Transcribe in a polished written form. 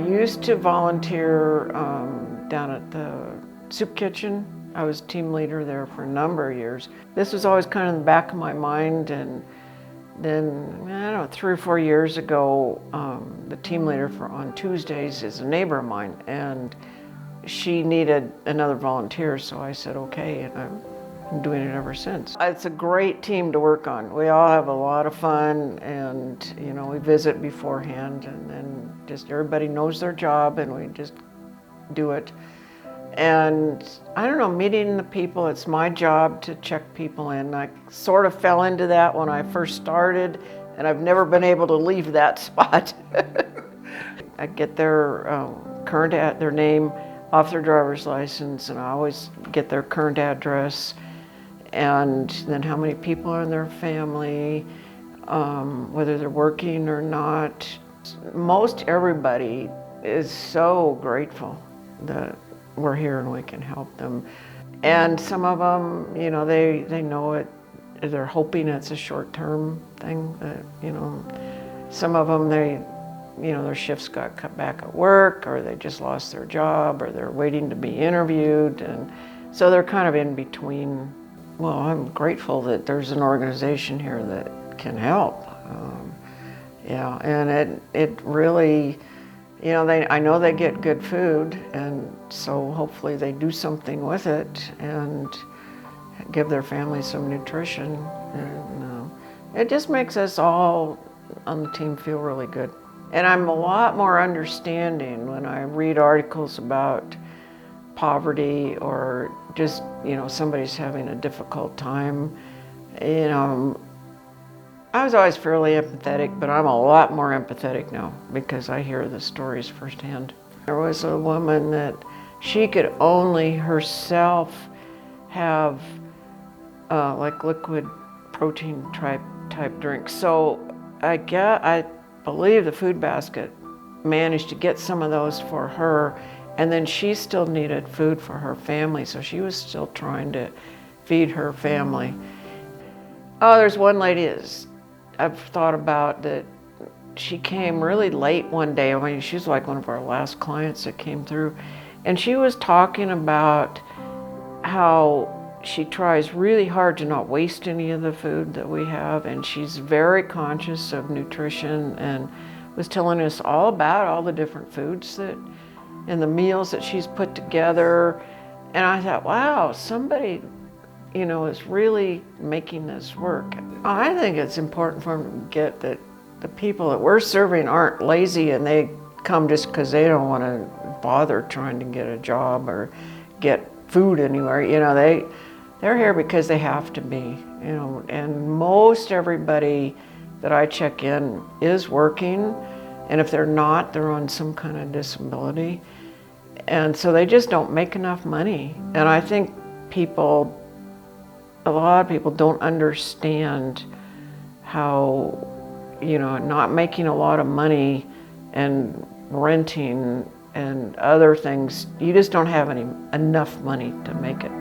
used to volunteer down at the soup kitchen. I was team leader there for a number of years. This was always kind of in the back of my mind, and then, I don't know, 3 or 4 years ago, the team leader on Tuesdays is a neighbor of mine, and she needed another volunteer, so I said okay, and I'm doing it ever since. It's a great team to work on. We all have a lot of fun, and we visit beforehand, and then just everybody knows their job, and we just do it. And I don't know, meeting the people, it's my job to check people in. I sort of fell into that when I first started, and I've never been able to leave that spot. I get their their name off their driver's license, and I always get their current address, and then how many people are in their family, whether they're working or not. Most everybody is so grateful that we're here and we can help them. And some of them, they know it, they're hoping it's a short-term thing, that, some of them, their shifts got cut back at work, or they just lost their job, or they're waiting to be interviewed, and so they're kind of in between. Well, I'm grateful that there's an organization here that can help. And it really, I know they get good food, and so hopefully they do something with it and give their family some nutrition. And it just makes us all on the team feel really good. And I'm a lot more understanding when I read articles about poverty, or just, somebody's having a difficult time. I was always fairly empathetic, but I'm a lot more empathetic now because I hear the stories firsthand. There was a woman that she could only herself have like liquid protein type drinks. So I believe the food basket managed to get some of those for her, and then she still needed food for her family, so she was still trying to feed her family. Oh, there's one lady I've thought about that. She came really late one day. I mean, she's like one of our last clients that came through, and she was talking about how she tries really hard to not waste any of the food that we have, and she's very conscious of nutrition, and was telling us all about all the different foods that and the meals that she's put together. And I thought, wow, somebody is really making this work. I think it's important for them to get that the people that we're serving aren't lazy and they come just because they don't want to bother trying to get a job or get food anywhere. They're here because they have to be, and most everybody that I check in is working, and if they're not, they're on some kind of disability. And so they just don't make enough money. And I think a lot of people don't understand how, not making a lot of money and renting and other things, you just don't have enough money to make it.